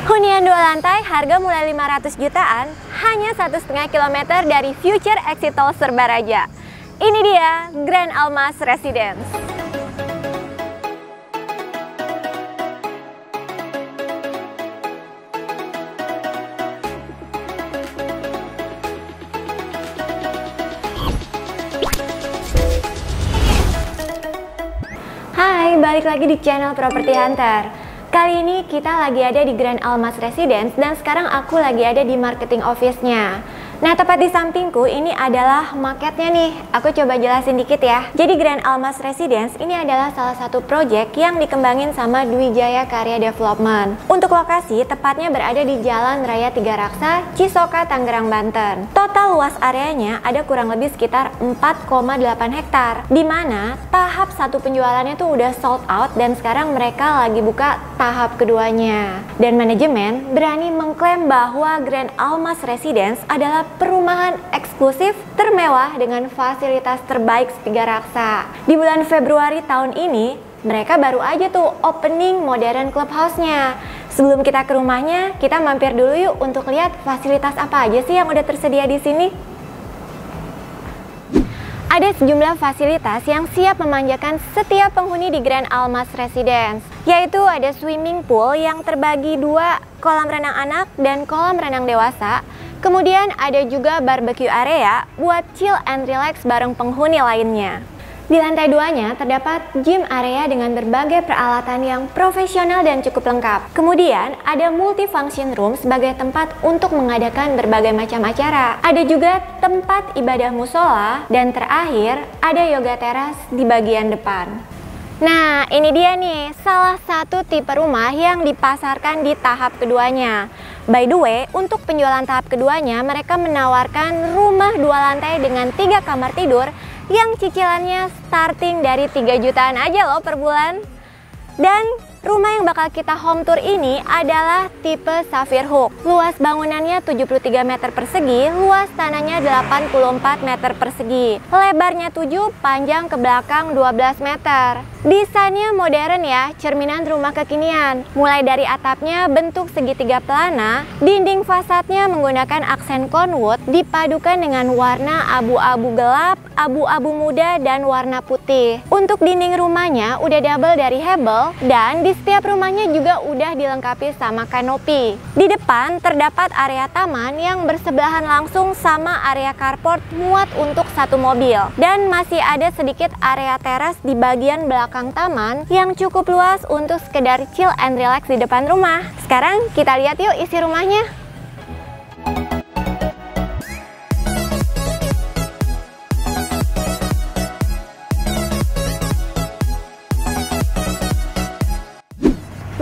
Hunian 2 lantai, harga mulai 500 jutaan, hanya 1,5 km dari Future Exit Tol Serbaraja. Ini dia Grand Almas Residence. Hai, balik lagi di channel Property Hunter. Kali ini kita lagi ada di Grand Almas Residence dan sekarang aku lagi ada di marketing office-nya. Nah, tepat di sampingku ini adalah marketnya nih. Aku coba jelasin dikit ya. Jadi Grand Almas Residence ini adalah salah satu proyek yang dikembangin sama Dwi Jaya Karya Development. Untuk lokasi, tepatnya berada di Jalan Raya Tiga Raksa, Cisoka, Tangerang, Banten. Total luas areanya ada kurang lebih sekitar 4,8 hektar. Di mana tahap satu penjualannya tuh udah sold out dan sekarang mereka lagi buka tahap keduanya. Dan manajemen berani mengklaim bahwa Grand Almas Residence adalah perumahan eksklusif termewah dengan fasilitas terbaik Tiga Raksa. Di bulan Februari tahun ini, mereka baru aja tuh opening modern clubhouse-nya. Sebelum kita ke rumahnya, kita mampir dulu yuk untuk lihat fasilitas apa aja sih yang udah tersedia di sini. Ada sejumlah fasilitas yang siap memanjakan setiap penghuni di Grand Almas Residence, yaitu ada swimming pool yang terbagi 2, kolam renang anak dan kolam renang dewasa. Kemudian ada juga barbecue area buat chill and relax bareng penghuni lainnya. Di lantai 2-nya terdapat gym area dengan berbagai peralatan yang profesional dan cukup lengkap. Kemudian ada multifunction room sebagai tempat untuk mengadakan berbagai macam acara. Ada juga tempat ibadah musola dan terakhir ada yoga teras di bagian depan. Nah, ini dia nih salah satu tipe rumah yang dipasarkan di tahap keduanya. By the way, untuk penjualan tahap keduanya, mereka menawarkan rumah 2 lantai dengan 3 kamar tidur yang cicilannya starting dari 3 jutaan aja loh per bulan. Dan rumah yang bakal kita home tour ini adalah tipe Sapphire Hook. Luas bangunannya 73 meter persegi, luas tanahnya 84 meter persegi. Lebarnya 7, panjang ke belakang 12 meter. Desainnya modern ya, cerminan rumah kekinian. Mulai dari atapnya bentuk segitiga pelana, dinding fasadnya menggunakan aksen conwood dipadukan dengan warna abu-abu gelap, abu-abu muda, dan warna putih. Untuk dinding rumahnya udah double dari hebel dan di setiap rumahnya juga udah dilengkapi sama kanopi. Di depan terdapat area taman yang bersebelahan langsung sama area carport muat untuk 1 mobil. Dan masih ada sedikit area teras di bagian belakang taman yang cukup luas untuk sekedar chill and relax di depan rumah. Sekarang kita lihat yuk isi rumahnya.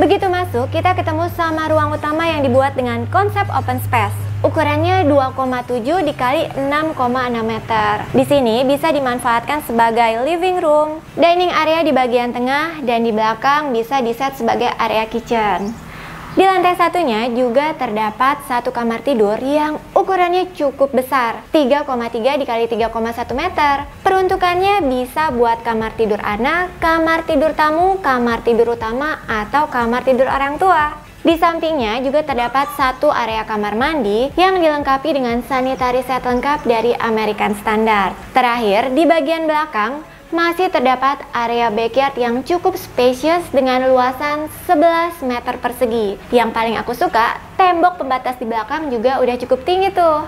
Begitu masuk, kita ketemu sama ruang utama yang dibuat dengan konsep open space. Ukurannya 2,7 dikali 6,6 meter. Di sini bisa dimanfaatkan sebagai living room, dining area di bagian tengah, dan di belakang bisa diset sebagai area kitchen. Di lantai satunya juga terdapat 1 kamar tidur yang ukurannya cukup besar, 3,3 dikali 3,1 meter. Peruntukannya bisa buat kamar tidur anak, kamar tidur tamu, kamar tidur utama, atau kamar tidur orang tua. Di sampingnya juga terdapat 1 area kamar mandi yang dilengkapi dengan sanitary set lengkap dari American Standard. Terakhir, di bagian belakang masih terdapat area backyard yang cukup spacious dengan luasan 11 meter persegi. Yang paling aku suka, tembok pembatas di belakang juga udah cukup tinggi tuh.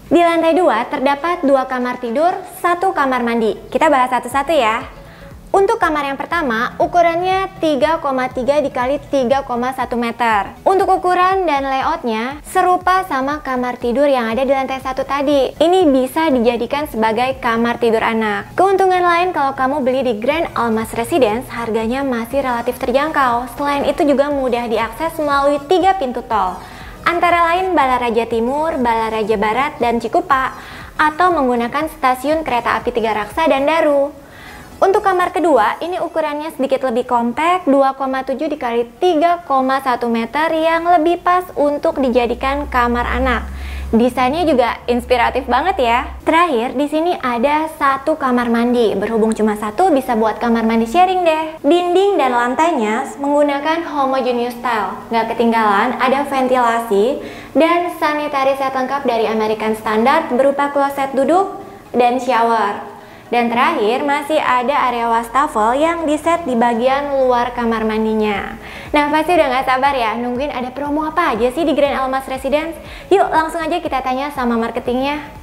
Di lantai 2 terdapat 2 kamar tidur, 1 kamar mandi. Kita bahas satu-satu ya. Untuk kamar yang pertama, ukurannya 3,3 dikali 3,1 meter. Untuk ukuran dan layoutnya serupa sama kamar tidur yang ada di lantai 1 tadi. Ini bisa dijadikan sebagai kamar tidur anak. Keuntungan lain kalau kamu beli di Grand Almas Residence, harganya masih relatif terjangkau. Selain itu juga mudah diakses melalui 3 pintu tol. Antara lain Balaraja Timur, Balaraja Barat, dan Cikupa. Atau menggunakan stasiun kereta api Tiga Raksa dan Daru. Untuk kamar kedua, ini ukurannya sedikit lebih kompak, 2,7 dikali 3,1 meter yang lebih pas untuk dijadikan kamar anak. Desainnya juga inspiratif banget ya. Terakhir, di sini ada satu kamar mandi. Berhubung cuma satu, bisa buat kamar mandi sharing deh. Dinding dan lantainya menggunakan homogeneous style. Nggak ketinggalan, ada ventilasi dan sanitary set lengkap dari American Standard berupa kloset duduk dan shower. Dan terakhir, masih ada area wastafel yang diset di bagian luar kamar mandinya. Nah, pasti udah nggak sabar ya nungguin ada promo apa aja sih di Grand Almas Residence? Yuk, langsung aja kita tanya sama marketingnya.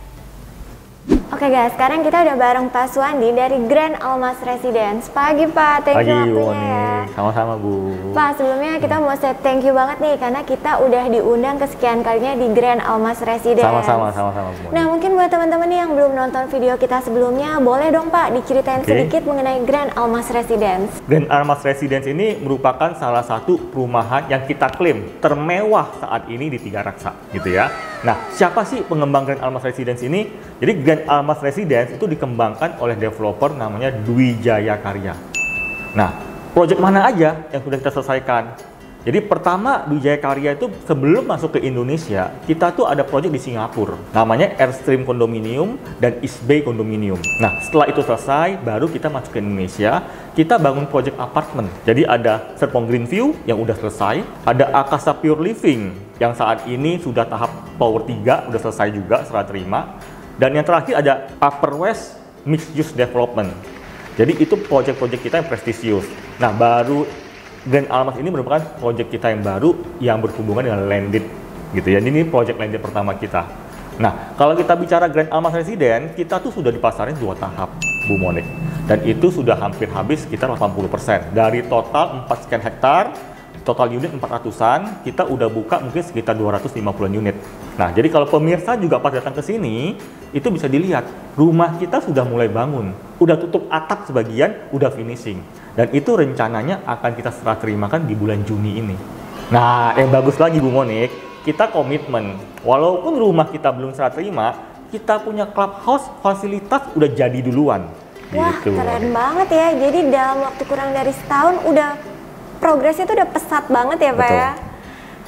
Oke guys, sekarang kita udah bareng Pak Suwandi dari Grand Almas Residence. Pagi Pak, thank you waktunya ya. Sama-sama Bu. Pak, sebelumnya kita mau say thank you banget nih karena kita udah diundang kesekian kalinya di Grand Almas Residence. Sama-sama Bu. Nah, mungkin buat teman-teman yang belum nonton video kita sebelumnya, boleh dong Pak diceritain sedikit mengenai Grand Almas Residence. Grand Almas Residence ini merupakan salah satu perumahan yang kita klaim termewah saat ini di Tiga Raksa, gitu ya. Nah, siapa sih pengembang Grand Almas Residence ini? Jadi Grand Almas Residence itu dikembangkan oleh developer namanya Dwi Jaya Karya. Nah, proyek mana aja yang sudah kita selesaikan? Jadi pertama, Dwi Jaya Karya itu sebelum masuk ke Indonesia, kita tuh ada proyek di Singapura. Namanya Airstream Condominium dan East Bay Condominium. Nah, setelah itu selesai, baru kita masuk ke Indonesia. Kita bangun proyek apartemen. Jadi ada Serpong Greenview yang udah selesai. Ada Akasa Pure Living yang saat ini sudah tahap Power 3, udah selesai juga, serah terima. Dan yang terakhir ada Upper West Mixed Use Development. Jadi itu proyek-proyek kita yang prestisius. Nah, baru Grand Almas ini merupakan proyek kita yang baru yang berhubungan dengan landed, gitu ya. Ini proyek landed pertama kita. Nah, kalau kita bicara Grand Almas Residence, kita tuh sudah dipasarin 2 tahap, Bu Monik. Dan itu sudah hampir habis sekitar 80%. Dari total 4 sekian hektar, total unit 400-an, kita udah buka mungkin sekitar 250 unit. Nah, jadi kalau pemirsa juga pas datang ke sini, itu bisa dilihat, rumah kita sudah mulai bangun. Udah tutup atap sebagian, udah finishing. Dan itu rencananya akan kita serah terimakan di bulan Juni ini. Nah, yang bagus lagi Bu Monik, kita komitmen. Walaupun rumah kita belum serah terima, kita punya clubhouse fasilitas udah jadi duluan. Wah, gitu. Keren banget ya. Jadi dalam waktu kurang dari setahun udah progresnya tuh udah pesat banget ya Pak. Betul. Ya.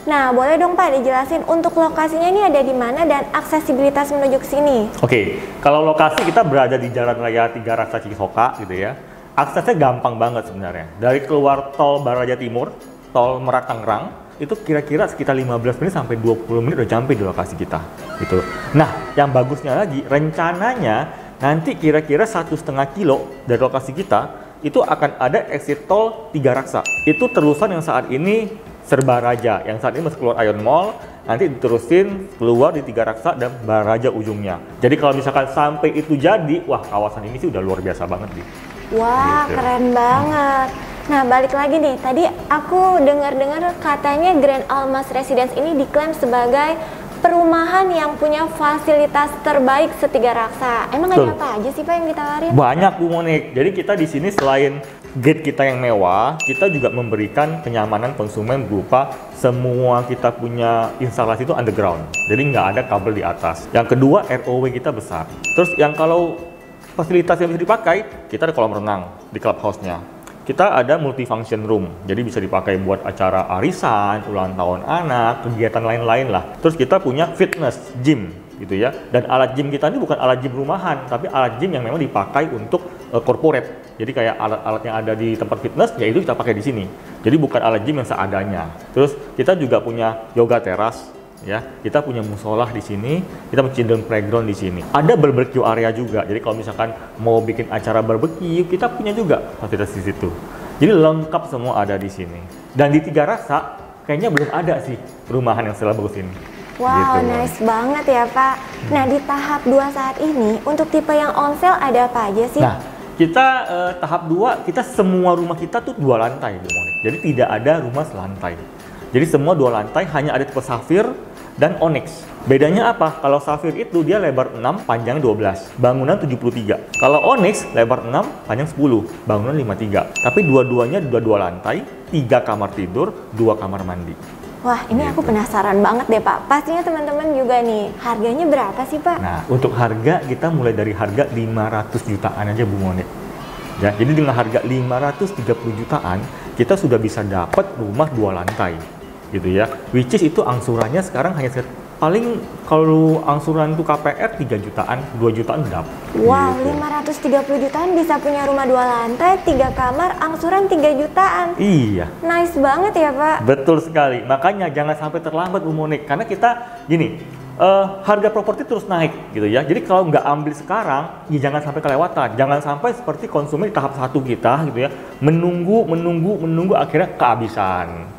Nah, boleh dong Pak dijelasin untuk lokasinya ini ada di mana dan aksesibilitas menuju ke sini? Oke, kalau lokasi kita berada di Jalan Raya Tiga Raksa Cisoka gitu ya. Aksesnya gampang banget sebenarnya. Dari keluar tol Baraja Timur, tol Merak Tangerang, itu kira-kira sekitar 15 menit sampai 20 menit udah sampai di lokasi kita. Gitu. Nah, yang bagusnya lagi, rencananya nanti kira-kira 1,5 kilo dari lokasi kita itu akan ada exit tol Tiga Raksa. Itu terusan yang saat ini Serba Raja, yang saat ini masih keluar Ion Mall, nanti diterusin keluar di Tiga Raksa dan Baraja ujungnya. Jadi kalau misalkan sampai itu jadi, wah kawasan ini sih udah luar biasa banget nih. Wah, gitu. Keren banget. Nah, balik lagi nih, tadi aku dengar-dengar katanya Grand Almas Residence ini diklaim sebagai perumahan yang punya fasilitas terbaik se-Tiga Raksa. Emang ada apa aja sih Pak yang ditawarin? Banyak Bu Monik. Jadi kita di sini selain gate kita yang mewah, kita juga memberikan kenyamanan konsumen berupa semua kita punya instalasi itu underground. Jadi nggak ada kabel di atas. Yang kedua, ROW kita besar. Terus yang kalau fasilitas yang bisa dipakai, kita ada kolam renang di clubhouse-nya. Kita ada multifunction room, jadi bisa dipakai buat acara arisan, ulang tahun anak, kegiatan lain-lain lah. Terus kita punya fitness gym, gitu ya. Dan alat gym kita ini bukan alat gym rumahan, tapi alat gym yang memang dipakai untuk corporate. Jadi kayak alat-alat yang ada di tempat fitness, ya itu kita pakai di sini. Jadi bukan alat gym yang seadanya. Terus kita juga punya yoga teras, ya. Kita punya musola di sini, kita punya children playground di sini. Ada barbecue area juga. Jadi kalau misalkan mau bikin acara barbecue, kita punya juga fasilitas di situ. Jadi lengkap semua ada di sini. Dan di Tiga Raksa kayaknya belum ada sih perumahan yang sebagus ini. Wow, gitu. Nice banget ya Pak. Nah, di tahap 2 saat ini untuk tipe yang on sale ada apa aja sih? Nah, kita tahap 2, kita semua rumah kita tuh 2 lantai, Bu Monik. Jadi tidak ada rumah selantai. Jadi semua 2 lantai, hanya ada tipe Safir dan Onyx. Bedanya apa? Kalau Safir itu dia lebar 6, panjang 12, bangunan 73. Kalau Onyx lebar 6, panjang 10, bangunan 53. Tapi dua-duanya 2 lantai, 3 kamar tidur, 2 kamar mandi. Wah, ini aku penasaran banget deh Pak. Pastinya teman-teman juga nih, harganya berapa sih Pak? Nah, untuk harga kita mulai dari harga 500 jutaan aja Bu Monik. Ya, jadi dengan harga 530 jutaan, kita sudah bisa dapat rumah 2 lantai. Gitu ya. Which is itu angsurannya sekarang hanya paling kalau angsuran tuh KPR 3 jutaan, 2 jutaan dapat. Wow, Gitu. 530 jutaan bisa punya rumah 2 lantai, 3 kamar, angsuran 3 jutaan. Iya. Nice banget ya Pak. Betul sekali. Makanya jangan sampai terlambat Bu Monik. Karena kita gini, harga properti terus naik gitu ya. Jadi kalau nggak ambil sekarang, ya jangan sampai kelewatan. Jangan sampai seperti konsumen di tahap 1 kita gitu ya, menunggu akhirnya kehabisan.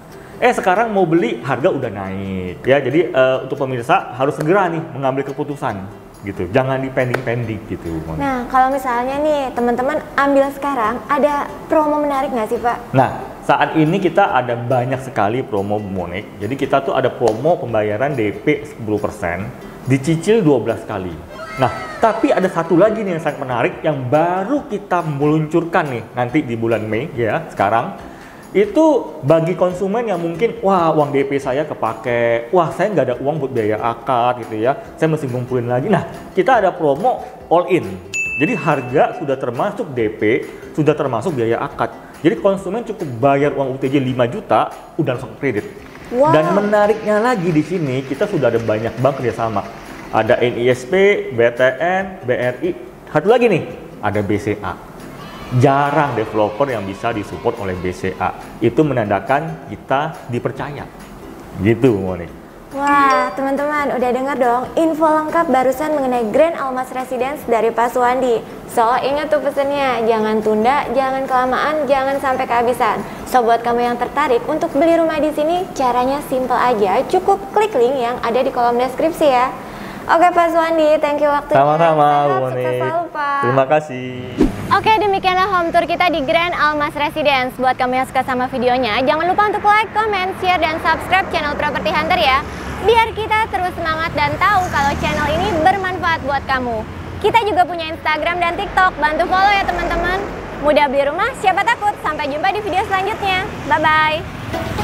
Sekarang mau beli harga udah naik ya. Jadi untuk pemirsa harus segera nih mengambil keputusan gitu. Jangan dipending-pending gitu. Nah, kalau misalnya nih teman-teman ambil sekarang, ada promo menarik nggak sih Pak? Nah, saat ini kita ada banyak sekali promo Bu Monik. Jadi kita tuh ada promo pembayaran DP 10%, dicicil 12 kali. Nah, tapi ada satu lagi nih yang sangat menarik yang baru kita meluncurkan nih nanti di bulan Mei ya sekarang. Itu bagi konsumen yang mungkin, wah uang DP saya kepake, wah saya nggak ada uang buat biaya akad gitu ya, saya mesti ngumpulin lagi. Nah, kita ada promo all in. Jadi harga sudah termasuk DP, sudah termasuk biaya akad. Jadi konsumen cukup bayar uang UTJ 5 juta, udah langsung kredit. Wow. Dan menariknya lagi di sini, kita sudah ada banyak bank kerjasama. Ada NISP, BTN, BRI, satu lagi nih, ada BCA. Jarang developer yang bisa disupport oleh BCA. Itu menandakan kita dipercaya. Gitu, Monik. Wah, teman-teman udah dengar dong info lengkap barusan mengenai Grand Almas Residence dari Pak Suwandi. So, ingat tuh pesennya, jangan tunda, jangan kelamaan, jangan sampai kehabisan. So, buat kamu yang tertarik untuk beli rumah di sini, caranya simple aja, cukup klik link yang ada di kolom deskripsi ya. Oke Pak Suwandi, thank you waktunya. Sama-sama, Bu Sukses Monik. selalu, Pak. Terima kasih. Oke, demikianlah home tour kita di Grand Almas Residence. Buat kamu yang suka sama videonya, jangan lupa untuk like, comment, share, dan subscribe channel Property Hunter ya. Biar kita terus semangat dan tahu kalau channel ini bermanfaat buat kamu. Kita juga punya Instagram dan TikTok, bantu follow ya teman-teman. Mudah beli rumah, siapa takut. Sampai jumpa di video selanjutnya. Bye-bye.